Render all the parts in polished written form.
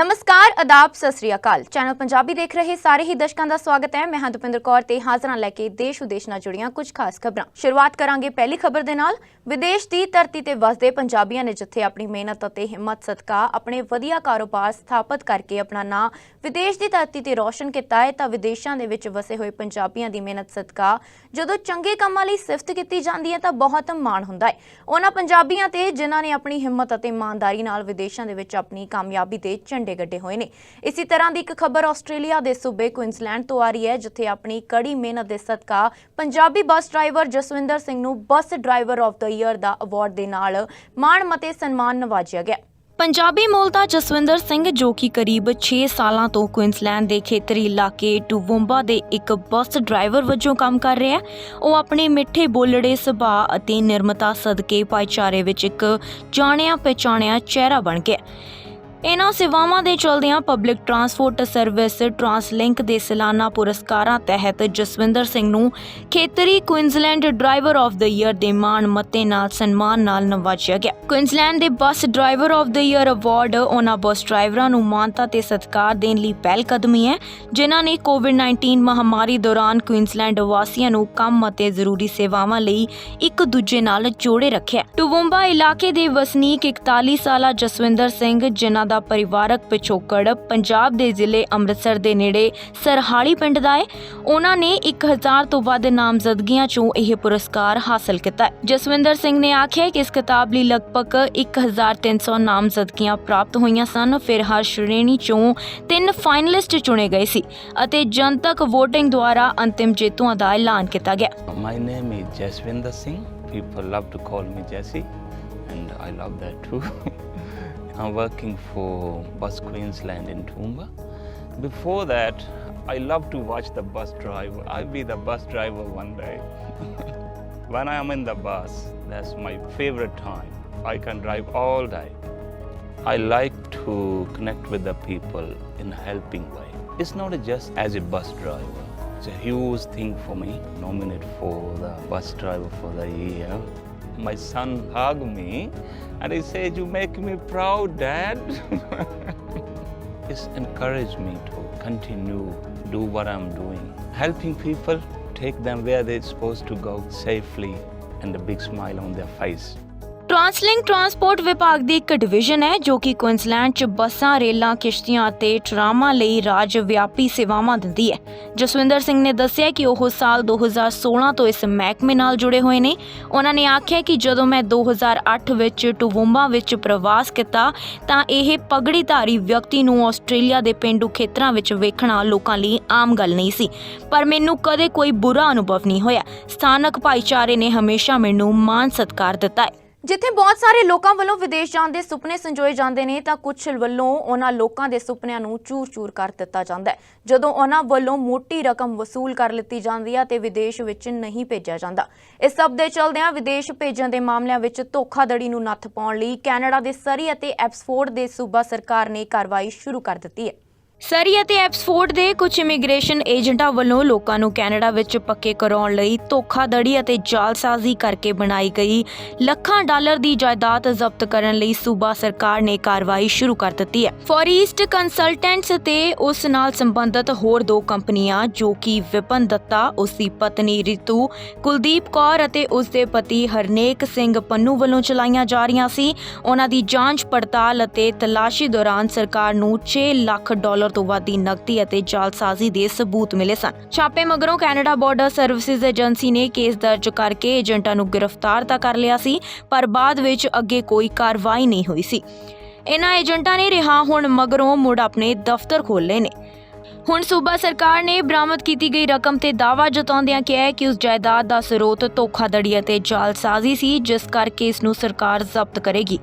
नमस्कार, आदाब, सत श्री अकाल। चैनल पंजाबी देख रहे सारे ही दर्शकों का स्वागत है। मैं हां दुपिंदर कौर ते हाज़र लैके देश विदेश नाल जुड़ियां कुछ खास खबरां। शुरुआत करांगे पहली खबर दे नाल। विदेश की धरती ते वसदे पंजाबियां ने जिथे अपनी मेहनत अते हिम्मत सदका अपने वधिया कारोबार स्थापित करके अपना नां विदेश की धरती ते रोशन किया है, तां विदेशां दे विच वसे हुए पंजाबियां दी मेहनत सदका जदों चंगे कामां लई सिफत कीती जांदी है तां बहुत माण हुंदा है उन्हां पंजाबियां ते जिन्हां ने अपनी हिम्मत अते ईमानदारी नाल विदेशां दे विच अपनी कामयाबी ते झंडे गड्ढे हुए ने। इसी तरह की एक खबर आस्ट्रेलिया के सूबे क्वींसलैंड तो आ रही है, जिथे अपनी कड़ी मेहनत के सदका पंजाबी बस ड्राइवर जसविंदर सिंह नूं bus driver of the year का अवार्ड के नाल माण मते सन्मान नवाजिया गया। पंजाबी मूल का जसविंदर सिंह जो कि करीब 6 सालों तो क्वींसलैंड के खेतरी इलाके टूवोंबा के एक बस ड्राइवर वजों काम कर रहा है। वो अपने मिठे बोलड़े सुभाਅ ਅਤੇ निर्मता सदके भाईचारे विच एक जाणिया पहचाणिया चेहरा बन गया। इन्हां सेवावां दे चलदियां पब्लिक ट्रांसपोर्ट सर्विस ट्रांसलिंक दे सालाना पुरस्कारां तहत जसविंदर सिंह नूं खेतरी Queensland driver of the year दे मान मते नाल सन्मान नाल नवाजिया गया। Queensland they bus driver of the year award उन्हां बस ड्राइवरां नूं मानता ते सत्कार देण लई पहल कदमी है, जिन्हां ने कोविड-19 महामारी दौरान क्वींसलैंड वासियां नूं काम अते जरूरी सेवावां लई एक दूजे नाल जोड़े रखिआ। टूवोंबा इलाके दे वसनीक 41 साला जसविंदर सिंह जिन्हां ਦਾ ਪਰਿਵਾਰਕ ਪਿਛੋਕੜ ਪੰਜਾਬ ਦੇ ਜ਼ਿਲ੍ਹੇ ਅੰਮ੍ਰਿਤਸਰ ਦੇ ਨੇੜੇ ਸਰਹਾਲੀ ਪਿੰਡ ਦਾ ਹੈ। ਉਹਨਾਂ ਨੇ 1000 ਤੋਂ ਵੱਧ ਨਾਮਜ਼ਦਗੀਆਂ ਚੋਂ ਇਹ ਪੁਰਸਕਾਰ ਹਾਸਲ ਕੀਤਾ ਹੈ। ਜਸਵਿੰਦਰ ਸਿੰਘ ਨੇ ਆਖਿਆ ਕਿ ਇਸ ਕਿਤਾਬ ਲਈ ਲਗਭਗ 1300 ਨਾਮਜ਼ਦਗੀਆਂ ਪ੍ਰਾਪਤ ਹੋਈਆਂ ਸਨ। ਫਿਰ ਹਰ ਸ਼੍ਰੇਣੀ ਚੋਂ 3 ਫਾਈਨਲਿਸਟ ਚੁਣੇ ਗਏ ਸੀ ਅਤੇ ਜਨਤਕ VOTING ਦੁਆਰਾ ਅੰਤਿਮ ਜੇਤੂਆਂ ਦਾ ਐਲਾਨ ਕੀਤਾ ਗਿਆ। My name is Jaswinder Singh. People love to call me Jesse and I love that too. I'm working for Bus Queensland in Toowoomba. Before that, I love to watch the bus driver. I'll be the bus driver one day. When I am in the bus, that's my favorite time. I can drive all day. I like to connect with the people in a helping way. It's not just as a bus driver. It's a huge thing for me, nominated for the bus driver for the year. My son hugged me and he said, "You make me proud, Dad." It's encouraged me to continue, do what I'm doing. Helping people, take them where they're supposed to go safely and a big smile on their face. TransLink transport विभाग की एक division है जो कि Queensland च बसां रेलों किश्तियां ते ट्रामां लई राज व्यापी सेवावां दिंदी है। जसविंदर सिंह ने दस्सिया कि ਉਹ साल 2016 ਤੋਂ ਇਸ ਮਹਿਕਮੇ ਨਾਲ ਜੁੜੇ ਹੋਏ ਨੇ। ਉਹਨਾਂ ਨੇ ਆਖਿਆ ਕਿ ਜਦੋਂ ਮੈਂ 2008 ਵਿੱਚ ਟੂਵੋਂਬਾ ਵਿੱਚ ਪ੍ਰਵਾਸ ਕੀਤਾ ਤਾਂ ਇਹ ਪਗੜੀਧਾਰੀ ਵਿਅਕਤੀ ਨੂੰ ਆਸਟ੍ਰੇਲੀਆ ਦੇ ਪੇਂਡੂ ਖੇਤਰਾਂ ਵਿੱਚ ਵੇਖਣਾ ਲੋਕਾਂ ਲਈ ਆਮ ਗੱਲ ਨਹੀਂ ਸੀ, ਪਰ ਮੈਨੂੰ ਕਦੇ ਕੋਈ ਬੁਰਾ ਅਨੁਭਵ ਨਹੀਂ ਹੋਇਆ। ਸਥਾਨਕ ਭਾਈਚਾਰੇ ਨੇ ਹਮੇਸ਼ਾ ਮੈਨੂੰ ਮਾਣ ਸਤਿਕਾਰ ਦਿੱਤਾ ਹੈ। जिथे बहुत सारे लोगों वालों विदेश जाने के सुपने संजोए जाते हैं, तो कुछ वालों उन्होंने लोगों के सुपनियां नूं चूर चूर कर दिता जाता है। जदों उन्होंने वालों मोटी रकम वसूल कर ली जाती है तो विदेश विच नहीं भेजा जाता। इस सब के चलदियां विदेश भेजण के मामलों में धोखाधड़ी नूं नत्थ पाउण लई कैनेडा के सरी और एब्सफोर्ड के सूबा सरकार ने कार्रवाई शुरू कर दी है। सरी ਅਤੇ ਐਬਸਫੋਰਡ ਦੇ ਕੁਝ ਇਮੀਗ੍ਰੇਸ਼ਨ ਏਜੰਟਾਂ ਵੱਲੋਂ ਲੋਕਾਂ ਨੂੰ ਕੈਨੇਡਾ ਵਿੱਚ ਪੱਕੇ ਕਰਾਉਣ ਲਈ ਧੋਖਾਧੜੀ ਅਤੇ ਜਾਲਸਾਜ਼ੀ ਕਰਕੇ ਬਣਾਈ ਗਈ ਲੱਖਾਂ ਡਾਲਰ ਦੀ ਜਾਇਦਾਦ ਜ਼ਬਤ ਕਰਨ ਲਈ ਸੂਬਾ ਸਰਕਾਰ ਨੇ ਕਾਰਵਾਈ ਸ਼ੁਰੂ ਕਰ ਦਿੱਤੀ ਹੈ। ਫੋਰਈਸਟ ਕੰਸਲਟੈਂਟਸ ਤੇ ਉਸ ਨਾਲ ਸੰਬੰਧਿਤ ਹੋਰ 2 ਕੰਪਨੀਆਂ ਜੋ ਕਿ ਵਿਪਨ ਦੱਤਾ, ਉਸ ਦੀ ਪਤਨੀ ਰਿਤੂ ਕੁਲਦੀਪ ਕੌਰ ਅਤੇ ਉਸ ਦੇ ਪਤੀ ਹਰਨੇਕ ਸਿੰਘ ਪੰਨੂ ਵੱਲੋਂ ਚਲਾਈਆਂ ਜਾ ਰਹੀਆਂ ਸੀ। ਉਹਨਾਂ ਦੀ ਜਾਂਚ ਪੜਤਾਲ ਅਤੇ ਤਲਾਸ਼ੀ ਦੌਰਾਨ ਸਰਕਾਰ ਨੂੰ 6 ਲੱਖ ਡਾਲਰ ਤੋਂ ਵੱਧ ਦੀ ਨਕਦੀ ਅਤੇ ਜਾਲਸਾਜ਼ੀ ਦੇ ਸਬੂਤ ਮਿਲੇ ਸਨ। ਛਾਪੇ ਮਗਰੋਂ ਕੈਨੇਡਾ ਬਾਰਡਰ ਸਰਵਿਸਿਜ਼ ਏਜੰਸੀ ਨੇ ਕੇਸ ਦਰਜ ਕਰਕੇ ਏਜੰਟਾਂ ਨੂੰ ਗ੍ਰਿਫਤਾਰ ਤਾਂ ਕਰ ਲਿਆ ਸੀ, ਪਰ ਬਾਅਦ ਵਿੱਚ ਅੱਗੇ ਕੋਈ ਕਾਰਵਾਈ ਨਹੀਂ ਹੋਈ ਸੀ। ਇਹਨਾਂ ਏਜੰਟਾਂ ਨੇ ਰਿਹਾ ਹੋਣ ਮਗਰੋਂ ਮੁੜ ਆਪਣੇ ਦਫ਼ਤਰ ਖੋਲ੍ਹੇ ਨੇ। ਹੁਣ ਸੂਬਾ ਸਰਕਾਰ ਨੇ ਬਰਾਮਦ ਕੀਤੀ ਗਈ ਰਕਮ ਤੇ ਦਾਅਵਾ ਜਤਾਉਂਦਿਆਂ ਕਿਹਾ ਕਿ ਉਸ ਜਾਇਦਾਦ ਦਾ ਸਰੋਤ ਧੋਖਾਧੜੀ ਅਤੇ ਜਾਲਸਾਜ਼ੀ ਸੀ, ਜਿਸ ਕਰਕੇ ਇਸ ਨੂੰ ਸਰਕਾਰ ਜ਼ਬਤ ਕਰੇਗੀ।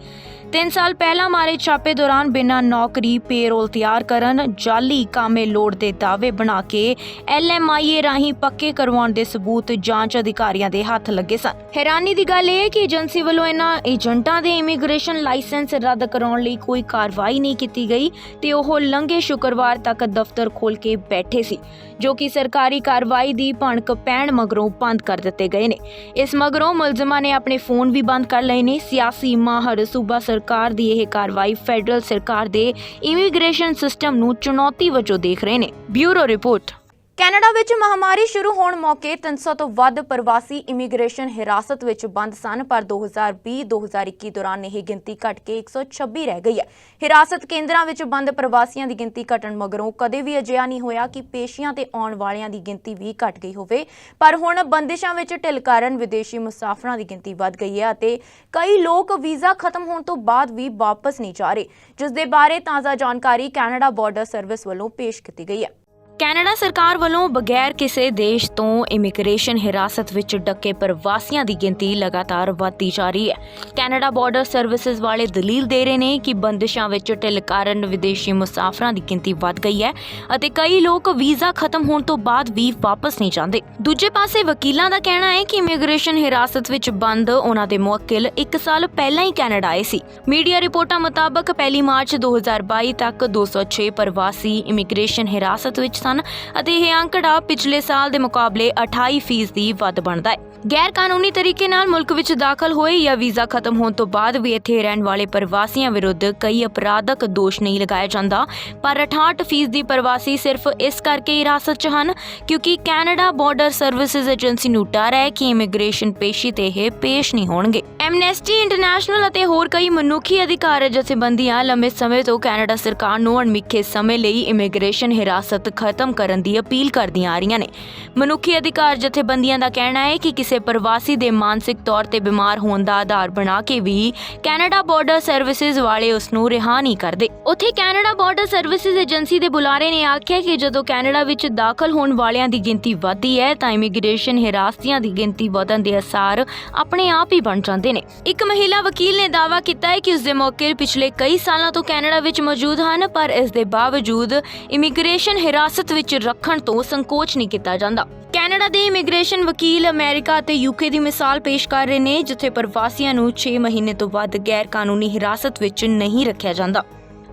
3 ਸਾਲ ਪਹਿਲਾਂ ਮਾਰੇ ਛਾਪੇ ਦੌਰਾਨ ਬਿਨਾਂ ਨੌਕਰੀ ਪੇਰੋਲ ਤਿਆਰ ਕਰਨ, ਜਾਲੀ ਕਾਮੇ ਲੋੜ ਦੇ ਦਾਅਵੇ ਬਣਾ ਕੇ LMIA ਰਾਹੀਂ ਪੱਕੇ ਕਰਵਾਉਣ ਦੇ ਸਬੂਤ ਜਾਂਚ ਅਧਿਕਾਰੀਆਂ ਦੇ ਹੱਥ ਲੱਗੇ ਸਨ। ਹੈਰਾਨੀ ਦੀ ਗੱਲ ਇਹ ਹੈ ਕਿ ਏਜੰਸੀ ਵੱਲੋਂ ਇਹਨਾਂ ਏਜੰਟਾਂ ਦੇ ਇਮੀਗ੍ਰੇਸ਼ਨ ਲਾਇਸੈਂਸ ਰੱਦ ਕਰਾਉਣ ਲਈ ਕੋਈ ਕਾਰਵਾਈ ਨਹੀਂ ਕੀਤੀ ਗਈ ਤੇ ਉਹ ਲੰਘੇ ਸ਼ੁੱਕਰਵਾਰ ਤੱਕ ਦਫ਼ਤਰ ਖੋਲ੍ਹ ਕੇ ਬੈਠੇ ਸੀ, ਜੋ ਕਿ ਸਰਕਾਰੀ ਕਾਰਵਾਈ ਦੀ ਭਣਕ ਪੈਣ ਮਗਰੋਂ ਬੰਦ ਕਰ ਦਿੱਤੇ ਗਏ ਨੇ। ਇਸ ਮਗਰੋਂ ਮੁਲਜ਼ਮਾਂ ਨੇ ਆਪਣੇ ਫੋਨ ਵੀ ਬੰਦ ਕਰ ਲਏ ਨੇ। ਸਿਆਸੀ ਮਾਹਰ ਸੂਬਾ ਸਰਕਾਰ ਦੀ ਇਹ ਕਾਰਵਾਈ ਫੈਡਰਲ ਸਰਕਾਰ ਦੇ ਇਮੀਗ੍ਰੇਸ਼ਨ ਸਿਸਟਮ ਨੂੰ ਚੁਣੌਤੀ ਵਜੋਂ ਦੇਖ ਰਹੇ ਨੇ। Bureau report. ਕੈਨੇਡਾ ਵਿੱਚ ਮਹਾਮਾਰੀ ਸ਼ੁਰੂ ਹੋਣ ਮੌਕੇ 300 ਤੋਂ ਵੱਧ ਪ੍ਰਵਾਸੀ ਇਮੀਗ੍ਰੇਸ਼ਨ ਹਿਰਾਸਤ ਵਿੱਚ ਬੰਦ ਸਨ, ਪਰ 2020-2021 ਦੌਰਾਨ ਇਹ ਗਿਣਤੀ ਘਟ ਕੇ 126 ਰਹਿ ਗਈ ਹੈ। ਹਿਰਾਸਤ ਕੇਂਦਰਾਂ ਵਿੱਚ ਬੰਦ ਪ੍ਰਵਾਸੀਆਂ ਦੀ ਗਿਣਤੀ ਘਟਣ ਮਗਰੋਂ ਕਦੇ ਵੀ ਅਜਿਹਾ ਨਹੀਂ ਹੋਇਆ ਕਿ ਪੇਸ਼ੀਆਂ ਤੇ ਆਉਣ ਵਾਲਿਆਂ ਦੀ ਗਿਣਤੀ ਵੀ ਘਟ ਗਈ ਹੋਵੇ, ਪਰ ਹੁਣ ਬੰਦਿਸ਼ਾਂ ਵਿੱਚ ਢਿੱਲ ਕਾਰਨ ਵਿਦੇਸ਼ੀ ਮੁਸਾਫਰਾਂ ਦੀ ਗਿਣਤੀ ਵੱਧ ਗਈ ਹੈ ਅਤੇ ਕਈ ਲੋਕ ਵੀਜ਼ਾ ਖਤਮ ਹੋਣ ਤੋਂ ਬਾਅਦ ਵੀ ਵਾਪਸ ਨਹੀਂ ਜਾ ਰਹੇ, ਜਿਸ ਦੇ ਬਾਰੇ ਤਾਜ਼ਾ ਜਾਣਕਾਰੀ ਕੈਨੇਡਾ ਬਾਰਡਰ ਸਰਵਿਸ ਵੱਲੋਂ ਪੇਸ਼ ਕੀਤੀ ਗਈ ਹੈ। ਕੈਨੇਡਾ ਸਰਕਾਰ ਵੱਲੋਂ ਬਗੈਰ ਕਿਸੇ ਦੇਸ਼ ਤੋਂ ਇਮੀਗ੍ਰੇਸ਼ਨ ਹਿਰਾਸਤ ਵਿੱਚ ਡੱਕੇ ਪ੍ਰਵਾਸੀਆਂ ਦੀ ਗਿਣਤੀ ਲਗਾਤਾਰ ਵਧਦੀ ਜਾ ਰਹੀ ਹੈ। ਕੈਨੇਡਾ ਬਾਰਡਰ ਸਰਵਿਸਿਜ਼ ਵਾਲੇ ਦਲੀਲ ਦੇ ਰਹੇ ਨੇ ਕਿ ਬੰਦਿਸ਼ਾਂ ਵਿੱਚ ਢਿੱਲ ਕਾਰਨ ਵਿਦੇਸ਼ੀ ਮੁਸਾਫਰਾਂ ਦੀ ਗਿਣਤੀ ਵੱਧ ਗਈ ਹੈ ਅਤੇ ਕਈ ਲੋਕ ਵੀਜ਼ਾ ਖਤਮ ਹੋਣ ਤੋਂ ਬਾਅਦ ਵੀ ਵਾਪਸ ਨਹੀਂ ਜਾਂਦੇ। ਦੂਜੇ ਪਾਸੇ ਵਕੀਲਾਂ ਦਾ ਕਹਿਣਾ ਹੈ ਕਿ ਇਮੀਗ੍ਰੇਸ਼ਨ ਹਿਰਾਸਤ ਵਿੱਚ ਬੰਦ ਉਹਨਾਂ ਦੇ ਮੁਵੱਕਿਲ 1 ਸਾਲ ਪਹਿਲਾਂ ਹੀ ਕੈਨੇਡਾ ਆਏ ਸੀ। ਮੀਡੀਆ ਰਿਪੋਰਟਾਂ ਮੁਤਾਬਕ 1 ਮਾਰਚ 2022 ਤੱਕ 206 ਪ੍ਰਵਾਸੀ ਇਮੀਗ੍ਰੇਸ਼ਨ ਹਿਰਾਸਤ ਵਿੱਚ ਅਤੇ ਇਹ ਅੰਕੜਾ ਪਿਛਲੇ ਸਾਲ ਦੇ ਮੁਕਾਬਲੇ 28% ਵੱਧ ਬਣਦਾ ਹੈ। ਗੈਰ ਕਾਨੂੰਨੀ ਤਰੀਕੇ ਨਾਲ ਮੁਲਕ ਵਿੱਚ ਦਾਖਲ ਹੋਏ ਜਾਂ ਵੀਜ਼ਾ ਖਤਮ ਹੋਣ ਤੋਂ ਬਾਅਦ ਵੀ ਇੱਥੇ ਰਹਿਣ ਵਾਲੇ ਪ੍ਰਵਾਸੀਆਂ ਵਿਰੁੱਧ ਕਈ ਅਪਰਾਧਕ ਦੋਸ਼ ਨਹੀਂ ਲਗਾਇਆ ਜਾਂਦਾ, ਪਰ 68% ਪ੍ਰਵਾਸੀ ਸਿਰਫ ਇਸ ਕਰਕੇ ਹਿਰਾਸਤ 'ਚ ਹਨ ਕਿਉਂਕਿ ਕੈਨੇਡਾ ਬਾਰਡਰ ਸਰਵਿਸਿਜ਼ ਏਜੰਸੀ ਨੂੰ ਡਰ ਹੈ ਕਿ ਇਮੀਗ੍ਰੇਸ਼ਨ ਪੇਸ਼ੀ ਤੇ ਇਹ ਪੇਸ਼ ਨਹੀਂ ਹੋਣਗੇ। ਐਮਨੈਸਟੀ ਇੰਟਰਨੈਸ਼ਨਲ ਅਤੇ ਹੋਰ ਕਈ ਮਨੁੱਖੀ ਅਧਿਕਾਰ ਜਥੇਬੰਦੀਆਂ ਲੰਬੇ ਸਮੇਂ ਤੋਂ ਕੈਨੇਡਾ ਸਰਕਾਰ ਨੂੰ ਅਣਮਿੱਥੇ ਸਮੇਂ ਲਈ ਇਮੀਗ੍ਰੇਸ਼ਨ ਹਿਰਾਸਤ ਖਤਮ ਕਰਨ ਦੀ ਅਪੀਲ ਕਰਦੀਆਂ ਆ ਰਹੀਆਂ ਨੇ। ਮਨੁੱਖੀ ਅਧਿਕਾਰ ਜਥੇਬੰਦੀਆਂ ਦਾ ਕਹਿਣਾ ਹੈ ਕਿ ਕਿਸੇ ਪ੍ਰਵਾਸੀ ਦੇ ਮਾਨਸਿਕ ਤੌਰ ਤੇ ਬਿਮਾਰ ਹੋਣ ਦਾ ਆਧਾਰ ਬਣਾ ਕੇ ਵੀ ਕੈਨੇਡਾ ਬਾਰਡਰ ਸਰਵਿਸਿਜ਼ ਵਾਲੇ ਉਸ ਨੂੰ ਰਿਹਾ ਨਹੀਂ ਕਰਦੇ। ਉੱਥੇ ਕੈਨੇਡਾ ਬਾਰਡਰ ਸਰਵਿਸਿਜ਼ ਏਜੰਸੀ ਦੇ ਬੁਲਾਰੇ ਨੇ ਆਖਿਆ ਕਿ ਜਦੋਂ ਕੈਨੇਡਾ ਵਿੱਚ ਦਾਖਲ ਹੋਣ ਵਾਲਿਆਂ ਦੀ ਗਿਣਤੀ ਵਧਦੀ ਹੈ ਤਾਂ ਇਮੀਗ੍ਰੇਸ਼ਨ ਹਿਰਾਸਤੀਆਂ ਦੀ ਗਿਣਤੀ ਵਧਣ ਦੇ ਅਸਾਰ ਆਪਣੇ ਆਪ ਹੀ ਬਣ ਜਾਂਦੇ ਨੇ। ਇੱਕ ਮਹਿਲਾ ਵਕੀਲ ਨੇ ਦਾਅਵਾ ਕੀਤਾ ਹੈ ਕਿ ਉਸ ਦੇ ਮੌਕੇ ਪਿਛਲੇ ਕਈ ਸਾਲਾਂ ਤੋਂ ਕੈਨੇਡਾ ਵਿੱਚ ਮੌਜੂਦ ਹਨ, ਪਰ ਇਸ ਦੇ ਬਾਵਜੂਦ ਇਮੀਗ੍ਰੇਸ਼ਨ ਹਿਰਾਸਤ ਵਿੱਚ ਰੱਖਣ ਤੋਂ ਸੰਕੋਚ ਨਹੀਂ ਕੀਤਾ ਜਾਂਦਾ। ਕੈਨੇਡਾ ਦੇ ਇਮੀਗ੍ਰੇਸ਼ਨ ਵਕੀਲ ਅਮਰੀਕਾ ਅਤੇ ਯੂਕੇ ਦੀ ਮਿਸਾਲ ਪੇਸ਼ ਕਰ ਰਹੇ ਨੇ, ਜਿੱਥੇ ਪ੍ਰਵਾਸੀਆਂ ਨੂੰ 6 ਮਹੀਨੇ ਤੋਂ ਵੱਧ ਗੈਰ ਕਾਨੂੰਨੀ ਹਿਰਾਸਤ ਵਿੱਚ ਨਹੀਂ ਰੱਖਿਆ ਜਾਂਦਾ।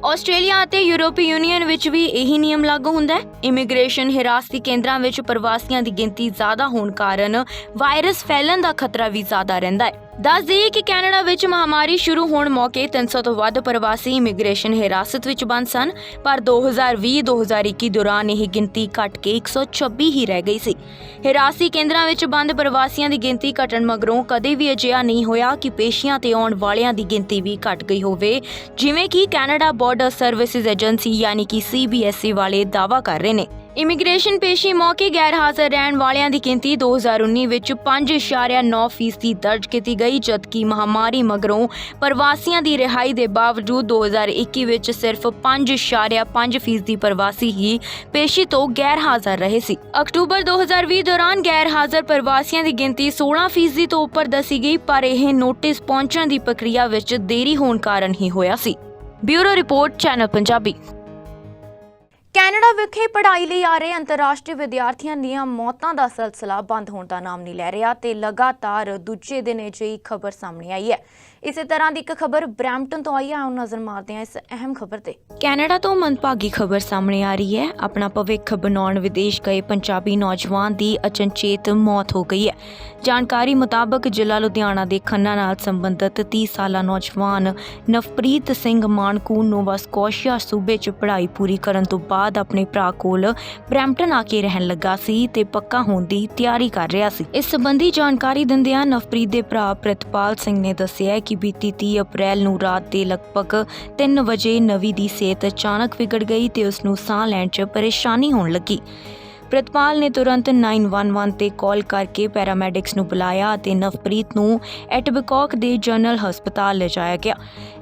ਆਸਟ੍ਰੇਲੀਆ ਅਤੇ ਯੂਰਪੀ ਯੂਨੀਅਨ ਵਿੱਚ ਵੀ ਇਹੀ ਨਿਯਮ ਲਾਗੂ ਹੁੰਦਾ ਹੈ। ਇਮੀਗ੍ਰੇਸ਼ਨ ਹਿਰਾਸਤੀ ਕੇਂਦਰਾਂ ਵਿੱਚ ਪ੍ਰਵਾਸੀਆਂ ਦੀ ਗਿਣਤੀ ਜ਼ਿਆਦਾ ਹੋਣ ਕਾਰਨ ਵਾਇਰਸ ਫੈਲਣ ਦਾ ਖਤਰਾ ਵੀ ਜ਼ਿਆਦਾ ਰਹਿੰਦਾ ਹੈ। ਦੱਸ ਦਈਏ ਕਿ ਕੈਨੇਡਾ ਵਿੱਚ ਮਹਾਮਾਰੀ ਸ਼ੁਰੂ ਹੋਣ ਮੌਕੇ 300 ਤੋਂ ਵੱਧ ਪ੍ਰਵਾਸੀ ਇਮੀਗ੍ਰੇਸ਼ਨ ਹਿਰਾਸਤ ਵਿੱਚ ਬੰਦ ਸਨ, ਪਰ 2020-2021 ਦੌਰਾਨ ਇਹ ਗਿਣਤੀ ਘਟ ਕੇ 126 ਹੀ ਰਹਿ ਗਈ ਸੀ। ਹਿਰਾਸਤੀ ਕੇਂਦਰਾਂ ਵਿੱਚ ਬੰਦ ਪ੍ਰਵਾਸੀਆਂ ਦੀ ਗਿਣਤੀ ਘਟਣ ਮਗਰੋਂ ਕਦੇ ਵੀ ਅਜਿਹਾ ਨਹੀਂ ਹੋਇਆ ਕਿ ਪੇਸ਼ੀਆਂ ਤੇ ਆਉਣ ਵਾਲਿਆਂ ਦੀ ਗਿਣਤੀ ਵੀ ਘਟ ਗਈ ਹੋਵੇ, ਜਿਵੇਂ ਕਿ ਕੈਨੇਡਾ ਬਾਰਡਰ ਸਰਵਿਸਿਜ਼ ਏਜੰਸੀ ਯਾਨੀ ਕਿ CBSE ਵਾਲੇ ਦਾਅਵਾ ਕਰ ਰਹੇ ਨੇ। ਇਮੀਗ੍ਰੇਸ਼ਨ ਪੇਸ਼ੀ ਮੌਕੇ ਗੈਰ ਹਾਜ਼ਰ ਰਹਿਣ ਵਾਲਿਆਂ ਦੀ ਗਿਣਤੀ 2019 ਵਿੱਚ 5.9% ਦਰਜ ਕੀਤੀ ਗਈ, ਜਦਕਿ ਮਹਾਮਾਰੀ ਮਗਰੋਂ ਪ੍ਰਵਾਸੀਆਂ ਦੀ ਰਿਹਾਈ ਦੇ ਬਾਵਜੂਦ 2021 ਵਿੱਚ ਸਿਰਫ 5.5% ਪ੍ਰਵਾਸੀ ਹੀ ਪੇਸ਼ੀ ਤੋਂ ਗੈਰ ਹਾਜ਼ਰ ਰਹੇ ਸੀ। ਅਕਤੂਬਰ 2020 ਦੌਰਾਨ ਗੈਰ ਹਾਜ਼ਰ ਪ੍ਰਵਾਸੀਆਂ ਦੀ ਗਿਣਤੀ 16% ਤੋਂ ਉੱਪਰ ਦੱਸੀ ਗਈ, ਪਰ ਇਹ ਨੋਟਿਸ ਪਹੁੰਚਣ ਦੀ ਪ੍ਰਕਿਰਿਆ ਵਿੱਚ ਦੇਰੀ ਹੋਣ ਕਾਰਨ ਹੀ ਹੋਇਆ ਸੀ। Bureau report, channel Punjabi. Canada ਵਿਖੇ ਪੜ੍ਹਾਈ ਲਈ ਆ ਰਹੇ ਅੰਤਰਰਾਸ਼ਟਰੀ ਵਿਦਿਆਰਥੀਆਂ ਦੀਆਂ ਮੌਤਾਂ ਦਾ ਸਿਲਸਿਲਾ ਬੰਦ ਹੋਣ ਦਾ ਨਾਮ ਨਹੀਂ ਲੈ ਰਿਹਾ ਤੇ ਲਗਾਤਾਰ ਦੂਜੇ ਦਿਨ ਅਜਿਹੀ ਖਬਰ ਸਾਹਮਣੇ ਆਈ ਹੈ। ਇਸੇ ਤਰ੍ਹਾਂ ਦੀ ਇੱਕ ਖਬਰ ਬਰੈਂਪਟਨ ਤੋਂ ਆਈ ਹੈ। ਆਓ ਨਜ਼ਰ ਮਾਰਦੇ ਹਾਂ ਇਸ ਅਹਿਮ ਖਬਰ ਤੇ। ਕੈਨੇਡਾ ਤੋਂ ਮੰਦਭਾਗੀ ਖਬਰ ਸਾਹਮਣੇ ਆ ਰਹੀ ਹੈ। ਆਪਣਾ ਭਵਿੱਖ ਬਣਾਉਣ ਵਿਦੇਸ਼ ਗਏ ਪੰਜਾਬੀ ਨੌਜਵਾਨ ਦੀ ਅਚਨਚੇਤ ਮੌਤ ਹੋ ਗਈ ਹੈ। ਜਾਣਕਾਰੀ ਮੁਤਾਬਕ ਜ਼ਿਲ੍ਹਾ ਲੁਧਿਆਣਾ ਦੇ ਖੰਨਾ ਨਾਲ ਸੰਬੰਧਿਤ 30 ਸਾਲਾ ਨੌਜਵਾਨ ਨਵਪ੍ਰੀਤ ਸਿੰਘ ਮਾਨਕੂ ਨੋਵਾ ਸਕੋਸ਼ੀਆ ਸੂਬੇ 'ਚ ਪੜ੍ਹਾਈ ਪੂਰੀ ਕਰਨ ਤੋਂ ਬਾਅਦ ਆਪਣੇ ਭਰਾ ਕੋਲ ਬਰੈਂਪਟਨ ਆ ਕੇ ਰਹਿਣ ਲੱਗਾ ਸੀ ਤੇ ਪੱਕਾ ਹੋਣ ਦੀ ਤਿਆਰੀ ਕਰ ਰਿਹਾ ਸੀ। ਇਸ ਸੰਬੰਧੀ ਜਾਣਕਾਰੀ ਦਿੰਦਿਆਂ ਨਵਪ੍ਰੀਤ ਦੇ ਭਰਾ ਪ੍ਰਿਤਪਾਲ ਸਿੰਘ ਨੇ ਦੱਸਿਆ ਕਿ ਬੀਤੀ 30 ਅਪ੍ਰੈਲ ਨੂੰ ਰਾਤ ਦੇ ਲਗਭਗ 3 ਵਜੇ ਨਵੀ ਦੀ ਸਿਹਤ ਅਚਾਨਕ ਵਿਗੜ ਗਈ ਤੇ ਉਸ ਨੂੰ ਸਾਹ ਲੈਣ 'ਚ ਪਰੇਸ਼ਾਨੀ ਹੋਣ ਲੱਗੀ। ਪ੍ਰਿਤਪਾਲ ਨੇ ਤੁਰੰਤ 911 ਤੇ ਕਾਲ ਕਰਕੇ ਪੈਰਾਮੈਡਿਕਸ ਨੂੰ ਬੁਲਾਇਆ ਅਤੇ ਨਵਪ੍ਰੀਤ ਨੂੰ ਐਟਬਕੌਕ ਦੇ ਜਨਰਲ ਹਸਪਤਾਲ ਲਿਜਾਇਆ ਗਿਆ।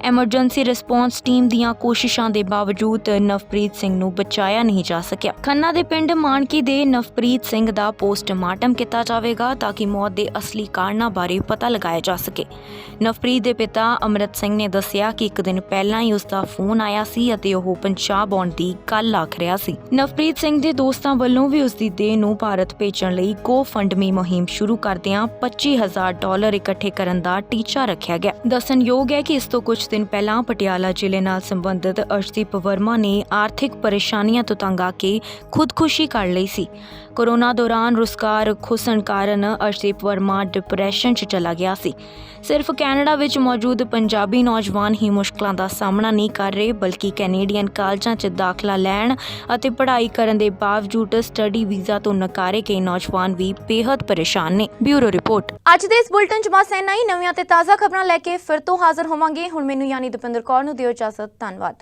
ਐਮਰਜੈਂਸੀ ਰਿਸਪੌਂਸ ਟੀਮ ਦੀਆਂ ਕੋਸ਼ਿਸ਼ਾਂ ਦੇ ਬਾਵਜੂਦ ਨਵਪ੍ਰੀਤ ਸਿੰਘ ਨੂੰ ਬਚਾਇਆ ਨਹੀਂ ਜਾ ਸਕਿਆ। ਖੰਨਾ ਦੇ ਪਿੰਡ ਮਾਨਕੀ ਦੇ ਨਵਪ੍ਰੀਤ ਸਿੰਘ ਦਾ ਪੋਸਟਮਾਰਟਮ ਕੀਤਾ ਜਾਵੇਗਾ ਤਾਂ ਕਿ ਮੌਤ ਦੇ ਅਸਲੀ ਕਾਰਨਾਂ ਬਾਰੇ ਪਤਾ ਲਗਾਇਆ ਜਾ ਸਕੇ। ਨਵਪ੍ਰੀਤ ਦੇ ਪਿਤਾ ਅਮਰਿਤ ਸਿੰਘ ਨੇ ਦੱਸਿਆ ਕਿ 1 ਦਿਨ ਪਹਿਲਾਂ ਹੀ ਉਸ ਦਾ ਫੋਨ ਆਇਆ ਸੀ ਅਤੇ ਉਹ ਪੰਜਾਬ ਆਉਣ ਦੀ ਗੱਲ ਆਖ ਰਿਹਾ ਸੀ। ਨਵਪ੍ਰੀਤ ਸਿੰਘ ਦੇ ਦੋਸਤਾਂ ਵੱਲੋਂ ਵੀ ਉਸ ਦੀ ਦੇਹ ਨੂੰ ਭਾਰਤ ਭੇਜਣ ਲਈ GoFundMe ਮੁਹਿੰਮ ਸ਼ੁਰੂ ਕਰਦਿਆਂ $25,000 ਇਕੱਠੇ ਕਰਨ ਦਾ ਟੀਚਾ ਰੱਖਿਆ ਗਿਆ। ਦੱਸਣਯੋਗ ਹੈ ਕਿ ਇਸ ਤੋਂ ਕੁਝ ਦਿਨ ਪਹਿਲਾਂ ਪਟਿਆਲਾ ਜ਼ਿਲ੍ਹੇ ਨਾਲ ਸੰਬੰਧਿਤ ਅਰਸ਼ਦੀਪ ਵਰਮਾ ਨੇ ਆਰਥਿਕ ਪਰੇਸ਼ਾਨੀਆਂ ਤੋਂ ਤੰਗ ਆ ਕੇ ਖੁਦਕੁਸ਼ੀ ਕਰ ਲਈ ਸੀ। ਕੋਰੋਨਾ ਦੌਰਾਨ ਰੁਜ਼ਗਾਰ ਖੁੱਸਣ ਕਾਰਨ ਅਰਸ਼ਦੀਪ ਵਰਮਾ ਡਿਪਰੈਸ਼ਨ 'ਚ ਚਲਾ ਗਿਆ ਸੀ। ਸਿਰਫ ਕੈਨੇਡਾ ਵਿੱਚ ਮੌਜੂਦ ਪੰਜਾਬੀ ਨੌਜਵਾਨ ਹੀ ਮੁਸ਼ਕਲਾਂ ਦਾ ਸਾਹਮਣਾ ਨਹੀਂ ਕਰ ਰਹੇ, ਬਲਕਿ ਕੈਨੇਡੀਅਨ ਕਾਲਜਾਂ 'ਚ ਦਾਖਲਾ ਲੈਣ ਅਤੇ ਪੜ੍ਹਾਈ ਕਰਨ ਦੇ ਬਾਵਜੂਦ ਸਟੱਡੀ ਵੀਜ਼ਾ ਤੋਂ ਨਕਾਰੇ ਗਏ ਨੌਜਵਾਨ ਵੀ ਬੇहद ਪਰੇਸ਼ਾਨ ਨੇ। Bureau report. ਅੱਜ ਦੇ ਇਸ ਬੁਲਟਨ 'ਚ ਬਸ ਇੰਨਾ ਹੀ। ਨਵੀਆਂ ਤੇ ਤਾਜ਼ਾ ਖਬਰਾਂ ਲੈ ਕੇ ਫਿਰ ਤੋਂ ਹਾਜ਼ਰ ਹੋਵਾਂਗੇ। ਹੁਣ ਮੈਨੂੰ ਯਾਨੀ ਦੁਪਿੰਦਰ ਕੌਰ ਨੂੰ ਦਿਓ ਇਜਾਜ਼ਤ। ਧੰਨਵਾਦ।